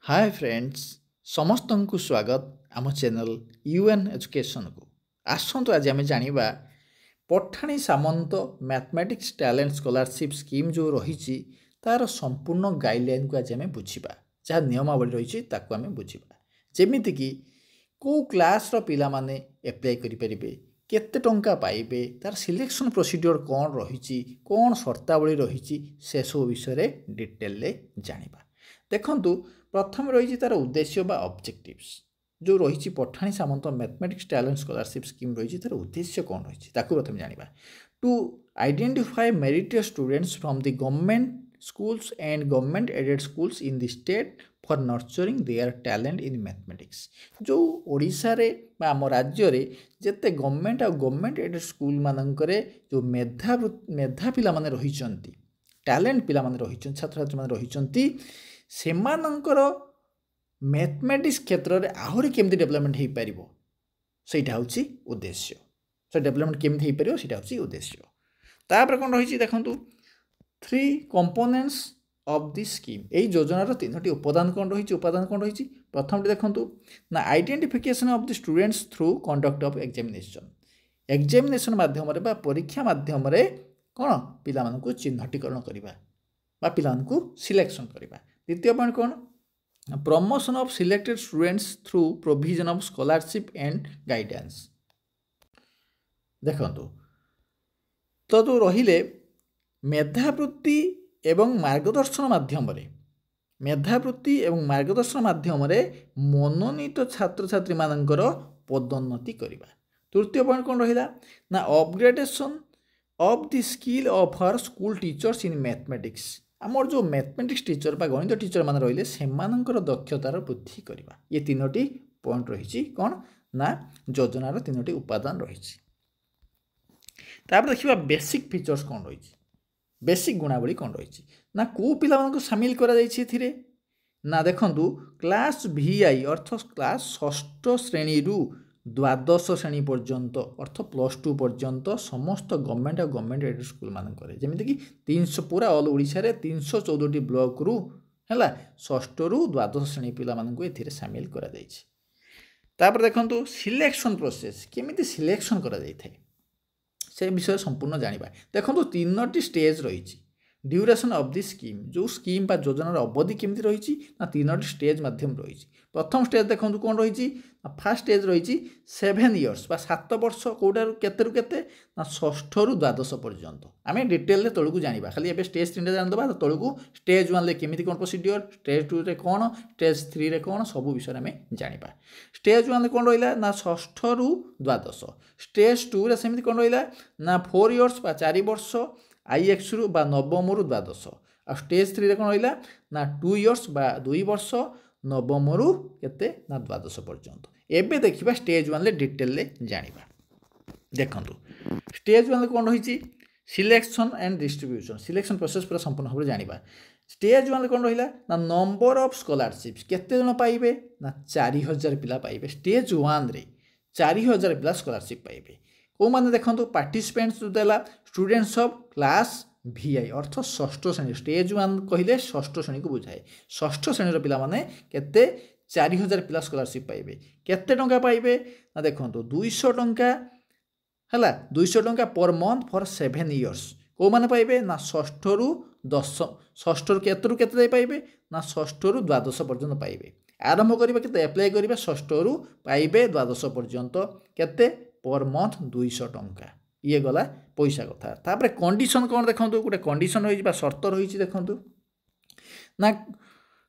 Hi friends समस्त को स्वागत आम चैनल यूएन एजुकेशन को आसतु आज आम जाना Pathani Samanta mathematics talent scholarship scheme जो रही तार संपूर्ण गाइडलाइन को आज आम बुझा जहाँ नियमावली रही आम बुझा जमीक कौ क्लास पिला माने एप्लाई करें केते टंका पाइबे तार सिलेक्शन प्रोसीड्योर कौन रही कौन शर्तावली रही से सब विषय डिटेल जाना देखु प्रथम रही तार उद्देश्य बा ऑब्जेक्टिव्स जो रही Pathani Samanta mathematics talent scholarship scheme रही तार उद्देश्य कौन रही प्रथम जाना to identify meritorious students from the government schools and government aided schools in the state for nurturing their talent in mathematics जो ओडिशा रे बा आम राज्य रे जेते गवर्नमेंट और गवर्नमेंट एडेड स्कूल मानकरे जो मेधा पिला माने रहिचंती टैलेंट पिला माने रहिचंती छात्र छात्री माने रहिचंती सेमानंकर मैथमेटिक्स क्षेत्र में आहरी केमती डेवलपमेंट हो पार सेटा हूँ उद्देश्य से डेवलपमेंट केमती हो पार सेटा हूँ उद्देश्य तापर कौन रही देखु three components of this scheme यही योजनार तीनोटी उपादान कौन रही प्रथम देखु ना identification of the students through conduct of examination माध्यम परीक्षा माध्यम कौन पिला मानकु चिन्हटीकरण करवा बा पिला मानकु सिलेक्शन करवा द्वितीय पॉइंट कौन promotion of selected students through provision of scholarship and guidance देखंतु तो जो रहिले मेधावृत्ति एवं मार्गदर्शन माध्यम मनोनीत छात्र छात्री मानकर पदोन्नति करवा तृतीय पॉइंट कौन रहिला ना upgradation of the skill of our school teachers in mathematics आमर जो मैथमेटिक्स टीचर बा गणित टीचर मान रहिले सेमानंकर दक्षतार वृद्धि करवा ये तीनोटी पॉइंट रही कौन ना योजनार तीनोटी उपादान रही देखिए बेसिक फीचर्स कौन रही बेसिक गुणावली कौन रही ना को पिला सामिल करा ना देखंतु क्लास VI अर्थ क्लास षष्ठ श्रेणी रु द्वादश श्रेणी पर्यंत अर्थ +2 पर्यंत समस्त गवर्नमेंट और गवर्नमेंट एडेड स्कूल मानक जमीक 300 पूरा ऑल ओडिशा रे 314 ब्लॉक रु है षष्ठ रु द्वादश श्रेणी पिला मानक एथिरे सामिल करा जायछि तापर देखंतु सिलेक्शन प्रोसेस केमिति सिलेक्शन करा जाय थाए से विषय संपूर्ण जानिबा देखंतु तीनोटी स्टेज रही ड्यूरेशन ऑफ दिस स्कीम जो स्कीम बा योजनार अवधि केमती रही ना तीनोटी स्टेज माध्यम रही प्रथम स्टेज देखो कौन रही फास्ट स्टेज रही 7 इयर्स बा 7 वर्ष कौटार केते ना षष्ठ रु द्वादश पर्यंत आम डिटेल तौक जाना खाली एवं स्टेज 3 जानदे तौक स्टेज 1 केमिति कौन प्रोसीड्योर स्टेज 2 रे कौन स्टेज 3 रे कौन सब विषय आम जाना स्टेज 1 कौन रहा ना षष्ठ रु द्वादश स्टेज 2 रे सेमिति कौन रहा ना 4 इयर्स बा 4 वर्ष IX रु बा नवम रु द्वादश आ स्टेज 3 रे कौन रहा ना 2 इयर्स बा 2 वर्ष नवम रु केते ना द्वादश पर्यंत एबे देखिबा स्टेज 1 ले डिटेल ले जानिबा देखंतु स्टेज 1 ले कौन रही selection and distribution selection process पूरा संपूर्ण भाव जानिबा स्टेज 1 ले कौन रहिला ना नंबर ऑफ स्कॉलरशिप्स केते जन पाइबे ना 4000 पिला पाइबे स्टेज 1 रे 4000 पिला स्कॉलरशिप पाइबे को माने देखंतु पार्टिसिपेंट्स जो देला स्टूडेंट्स ऑफ क्लास VI अर्थ षष्ठ श्रेणी स्टेज 1 कहले षष्ठ श्रेणी को बुझाए षष्ठ श्रेणी पिला माने केते 4000 पिला स्कॉलरशिप पाइबे केते टंका पाइबे ना देखंतु 200 टंका हला 200 टंका पर मंथ फॉर 7 इयर्स को माने पाइबे ना षष्ठ रु 10 षष्ठ रु केते पाइबे ना षष्ठ रु द्वादश पर्यंत पाइबे आरंभ करिबा केते अप्लाई करिबा षष्ठ रु पाइबे द्वादश पर्यंत केते पर मंथ 200 टंका ये गला पैसा कथा तापर कंडीशन कौन देखो गोटे कंडीशन रही शर्त रही देखो ना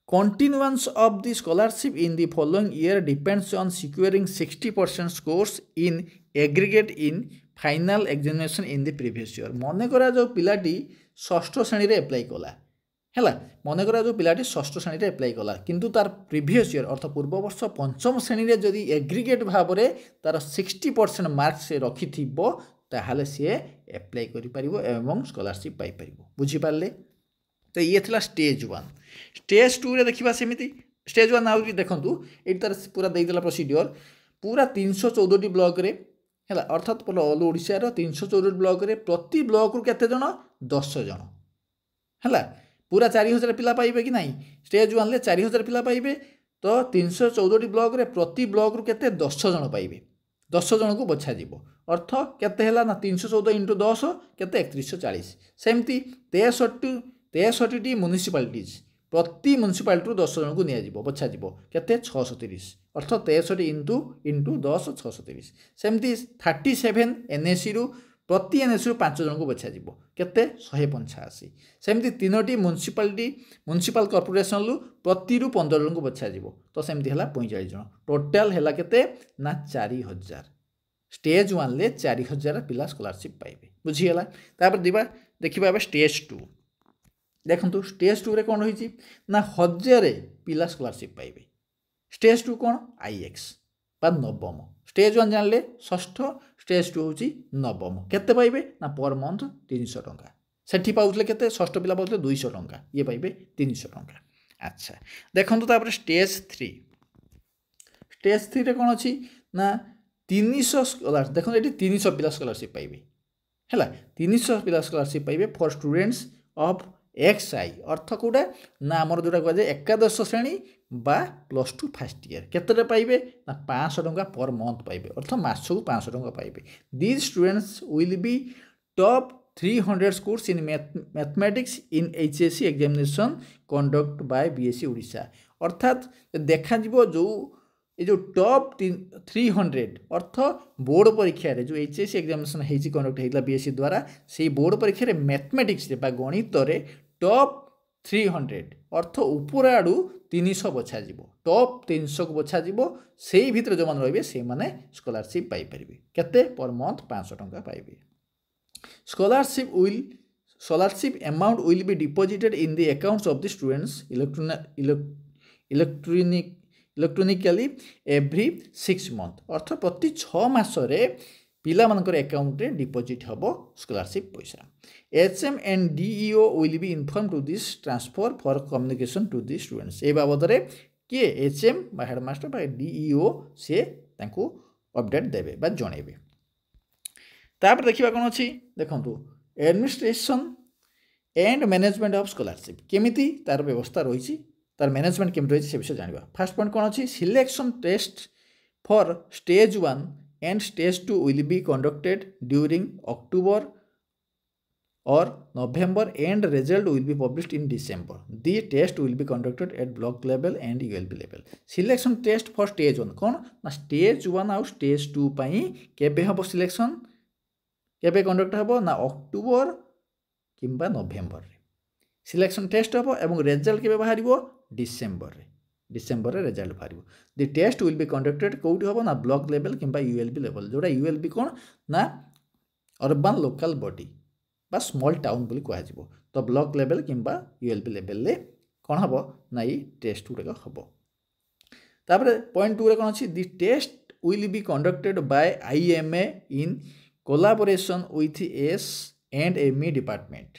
continuance of the scholarship in the following year depends on securing 60% scores in aggregate in final examination in the previous year मन करा जो पिलाटी षष्ठ श्रेणी रे अप्लाई कला है मन करा जो पिलाटी षष्ठ श्रेणी रे अप्लाई कला किंतु तार प्रीवियस ईयर अर्थ पूर्व वर्ष पंचम श्रेणी रे जदि एग्रीगेट भाव में तार 60% मार्क्स से रखि ताहले सी एप्लाई करें स्कॉलरशिप पाइपर बुझीपारे तो ये थी स्टेज 1 स्टेज 2 रे देखा सेमती स्टेज 1 आउट देखूँ ये तार पूरा देदेला प्रोसीड्योर पूरा 314 ब्लॉक रे है अर्थात ऑल ओडिशा 314 ब्लॉक रे प्रति ब्लॉक रु केते जन 10 जन है पूरा 4000 पिला पाइबे कि नहीं स्टेज 1 रे 4000 पिला पाइबे तो 314 ब्लॉक रे प्रति ब्लॉक रु केते 10 जन पाइबे 10 जन को बछा जीवो अर्थ केते हैला ना 314 × 10 केते 3140 सेमती 63 टी म्युनिसिपालिटीज प्रति म्युनिसिपालिटी रु 10 जन को निया जीवो बछा जीवो केते 630 अर्थ 63 × 10 630 सेमती 37 एनएससी रु प्रति एनएससी रु 5 जन को बछा जीवो केते 185 सेमती 3टी म्युनिसिपल कॉर्पोरेशन रु प्रति रु 15 जन को बछा जीवो तो सेमती हैला 45 जन टोटल हैला केते ना 4000 स्टेज 1 ले 4000 पिला स्कॉलरशिप पाइबे बुझी गेला तापर दिबा देखिबा अब स्टेज 2 देखंतु स्टेज 2 रे कोन होईची ना 1000 पिला स्कॉलरशिप पाइबे स्टेज 2 कोन आईएक्स बा नवम स्टेज 1 जानले षष्ठ स्टेज 2 होची नवम केते पाइबे ना पर मंथ 300 टंका सेठी पाउतले केते षष्ठ पिला पाउतले 200 टंका ये पाइबे 300 टंका अच्छा देखंतु तापर स्टेज 3 रे कोन अछि ना 300 स्कॉलर देखो ये 300 पिला स्कॉलरशिप पाइबे हैला 300 पिला स्कॉलरशिप पाइबे फॉर स्टूडेंट्स ऑफ एक्सआई अर्थ कोडा ना आमर जोटा कह जाए एकादश श्रेणी बा +2 फर्स्ट ईयर केते पाइबे ना 500 टंका पर मंथ पाइबे अर्थ मासको 500 टंका पाइबे these students will be top 300 scores in mathematics in HSC examination conduct by BSC Odisha अर्थात देखा जीवो जो ये जो टॉप 300 अर्थ बोर्ड परीक्षा रे जो एचएससी एग्जामिनेशन हेजी कंडक्ट हेला बीएससी द्वारा से बोर्ड परीक्षा रे मैथमेटिक्स रे बा गणित रे टॉप 300 अर्थ ऊपर आडू 300 बछा जीवो टॉप 300 को बछा जीवो सेही भितर जो मान रहबे से माने स्कॉलरशिप पाई परिबे केते पर मंथ 500 टंका पाइबे scholarship amount will be deposited in the accounts of the students electronically every 6 month अर्थ प्रति 6 मास रे पिला मानकर अकाउंट रे डिपॉजिट हबो स्कॉलरशिप पैसा HM and DEO will be inform to this transfer for communication to the students ए बाबद रे के एचएम बा हेडमास्टर बा डीईओ से तांको अपडेट देबे बा जणेबे तापर देखिबा कोन अछि देखंतु administration and management of scholarship केमिति तार व्यवस्था रहिछि तार मैनेजमेंट केमिति रहिछि से विषय जानिबा फर्स्ट पॉइंट कोन अछि selection test for stage 1 and stage 2 will be conducted during October or November and result will be published in December. The test will be conducted at block level and ULB level. Selection test for stage 1 कौन ना stage 1 और stage 2 पाई केबे हबो selection केबे conduct हबो ना October किंबा नवेम्बर रे सिलेक्शन टेस्ट हबो एवं रिजल्ट केबे बाहरिबो डिसेम्बर रे रिजल्ट बाहरिबो the test will be conducted कोउटी हबो ना ब्लॉक लेवल किंबा यूएलबी लेवल जोड़ा यूएलबी कोन ना अर्बन लोकल बॉडी बा स्मॉल टाउन बोली कह जिवो तो ब्लॉक लेवल किंबा यूएलबी लेवल ले कोन हबो ना ई टेस्ट गुडा हबो तापर पॉइंट 2 रे कोन अछि the test will be conducted by IMA in collaboration with S and ME department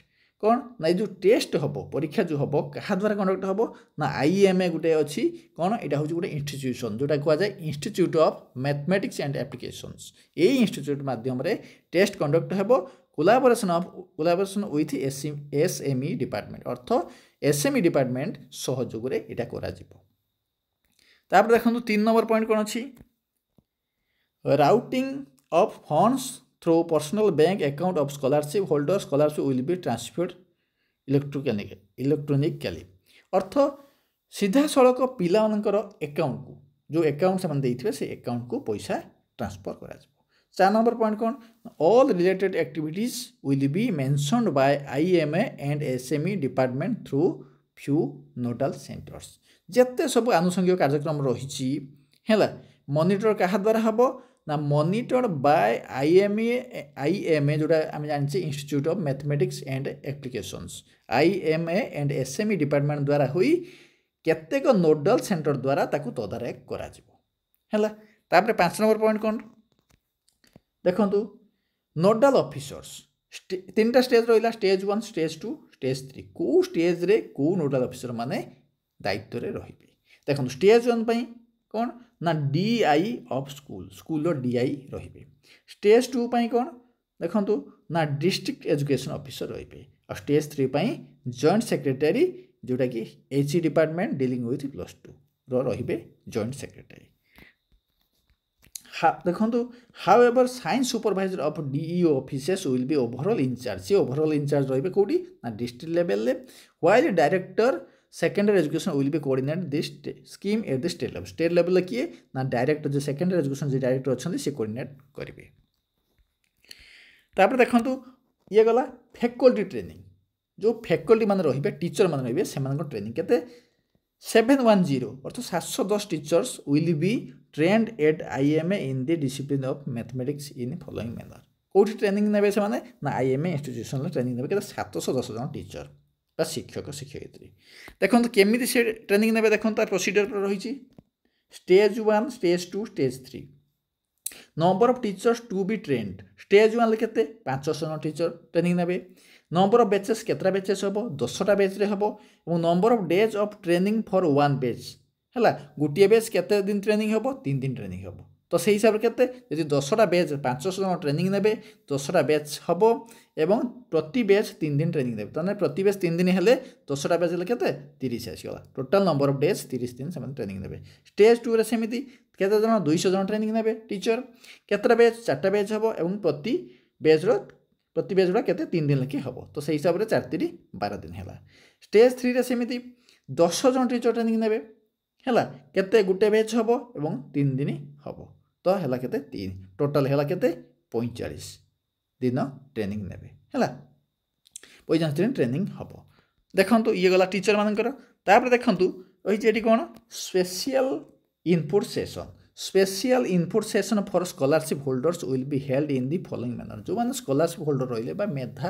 कौन ना जो टेस्ट हम परीक्षा जो हम क्या द्वारा कंडक्ट हम ना आईएमए गोटे अच्छी कौन यहाँ हूँ गोटे इंस्टीट्यूशन जोटा कह जाए institute of mathematics and applications यही इंस्टीट्यूट माध्यम टेस्ट कंडक्ट हम collaboration with SME department earth SME department सहयोग में यहाँ कर देखो 3 नंबर पॉइंट कौन अच्छी routing of funds through personal bank account of scholarship holder scholarship will be transferred electronically अर्थ सीधा सड़क पिला मानकर अकाउंट को जो अकाउंट से देइथिबे से अकाउंट को पैसा ट्रांसफर करा जाबो 4 नंबर पॉइंट कौन all related activities will be mentioned by IMA and SME department through few nodal centres जत्ते सब आनुषंगिक कार्यक्रम रही है मॉनिटर क्या द्वारा हम ना मॉनिटर बाय आईएमए जोड़ा आम जानी institute of mathematics and applications IMA and SME department द्वारा हुई केतेक नोडल सेंटर द्वारा ताकू तदारख करा है 5 नंबर पॉइंट कौन देखु नोडल ऑफिसर्स 3टा स्टेज रहा स्टेज 1 स्टेज 2 स्टेज 3 को स्टेज रे को नोडल ऑफिसर माने दायित्व रे रहिबे देखो स्टेज 1 पई कौन ना डीआई ऑफ स्कूल डीआई रहिबे स्टेज 2 पई कौन देखंतु ना डिस्ट्रिक्ट एजुकेशन ऑफिसर रहिबे और स्टेज 3 ପାଇଁ ଜଏଣ୍ଟ ସେକ୍ରେଟାରୀ ଯେଉଁଟାକି ଏଚ୍ ଡିପାର୍ଟମେଣ୍ଟ ଡିଲିଂ ୱିଥ୍ +2 ରହିବେ ଜଏଣ୍ଟ ସେକ୍ରେଟାରୀ। ଦେଖନ୍ତୁ however science supervisor of DEO offices will be overall incharge. ସେ ଓଭରଅଲ୍ ଇନଚାର୍ଜ ରହିବେ କେଉଁଠି ନା ଡିଷ୍ଟ୍ରିକ୍ଟ ଲେଭେଲରେ, while director secondary education will be coordinate this scheme at the state level. State level किए ना director जो secondary education जो director अच्छा सी कोऑर्डिनेट करेंगे। तापर देखो ये गला फैकल्टी ट्रेनिंग, जो फैकल्टी मान रे टीचर मान रे से ट्रेनिंग केते 710 अर्थात 710 teachers will be trained at IMA in the discipline of mathematics in following manner. कोठी ट्रेनिंग नेबे से माने ना IMA इंस्टीट्यूशन ट्रेनिंग नेबे केते 710 जन टीचर बा शिक्षक शिक्षयित्री। देखो केमी से ट्रेनिंग ने देखो तार प्रोसीजर रही stage 1 stage 2 stage 3 number of teachers to be trained. Stage 1 के 500 जन टीचर ट्रेनिंग ने, नंबर ऑफ बैचेस केतरा बैचेस हम 10टा बैच्रे हम, और number of days of training for 1 batch है गोटे बैच केते दिन ट्रेनिंग हम 3 दिन ट्रेनिंग हम। तो से हिसाब से यदि 10टा बैच 500 जन ट्रेनिंग ने 10टा बैच हम एवं प्रति बैच 3 दिन ट्रेनिंग देवे, तो प्रति बैच 3 दिन हेले 10टा बैच हेले केते 30 आसीगला। टोटाल नंबर ऑफ डेज 30 दिन से ट्रेनिंग देवे। स्टेज 2 रे सेमिति केते जन 200 जन ट्रेनिंग नेबे टीचर, केतरा बैच 4टा बैच हम एवं प्रति बैच गुड़ा केते 3 दिन लखी हम, तो से हिसाब से 4 3 12 दिन है। स्टेज 3 रे सेमिति 10 जन टीचर ट्रेनिंग नेबे है केते गुटे बैच हम एवं 3 दिन हम, तो है केते 3 टोटाल है केते 45 दिन ट्रेनिंग नेबे है 45 दिन ट्रेनिंग हम। देखो ये गला टीचर मानकर। तापर देखो रही कौन special input session. Special input session for scholarship holders will be held in the following manner. जो मैंने स्कॉलरशिप होल्डर रही मेधा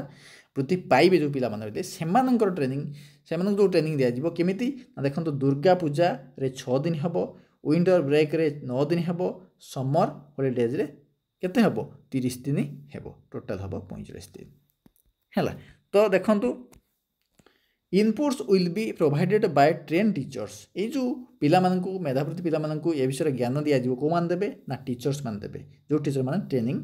वृत्ति पाइबे जो पिला रही से ट्रेनिंग से जो ट्रेनिंग दिज्व केमी देखो दुर्गा पूजा रे 6 दिन हम, विंटर ब्रेक रे 9 दिन हम, समर हॉलीडेज रे केते हम 30 दिन हम, टोटाल हम 45 दिन है। तो देखो inputs will be provided by train teachers. ये जो पिला मानकु मेधावृत्ति पिला मानकु ए विषय ज्ञान दिया जिवो को मान देबे ना टीचर्स मान देबे जो टीचर मान ट्रेनिंग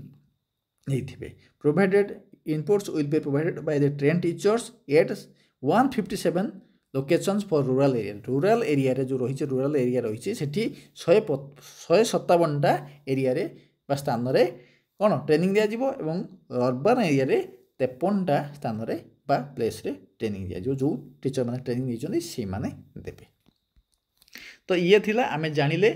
नहीं थिबे। Provided inputs will be provided by the train teachers at 157 locations for rural area. Rural area रे जो रही रूरल एरिया रही सेठी 157टा एरिया रे बा स्थान रे कोन ट्रेनिंग दिया जिवो एवं अर्बन एरिया रे 53टा स्थान रे बा प्लेस रे ट्रेनिंग दिया जो टीचर मैंने ट्रेनिंग नहीं से माने देवे। तो ये थिला आमे जानिले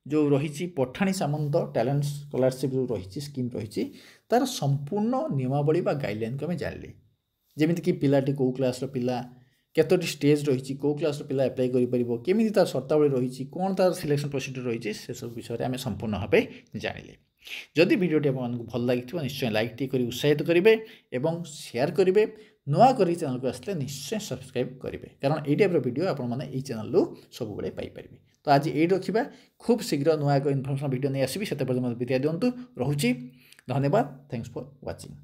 जो रही पठाणी सामंत टैलेंट स्कॉलरशिप जो रही स्कीम रही तार संपूर्ण नियमावली बा गाइडलाइन को आम जानिले। जमीती कि पिलाटी कौ क्लास पिला केतोटी स्टेज रही कौ क्लास पिला एप्लाई करें केमी तार शर्तावली रही कौन तार सिलेक्शन प्रोसीजर रही से सब विषय में आम संपूर्ण भाव जानिले। जदि भिडियोटी आपको भल लगी निश्चय लाइक टी करी उत्साहित करेंगे और शेयर करेंगे। नुआ करी चैनल को आसले निश्चय सब्सक्राइब करेंगे कारण ये टाइप वीडियो आप चैनल सब बड़े पाइपर। तो आज ये रखा खूब शीघ्र नुआ एक इनफर्मेशन वीडियो नहीं आसबि से विदाय दिंतु। रोची धन्यवाद। Thanks for watching.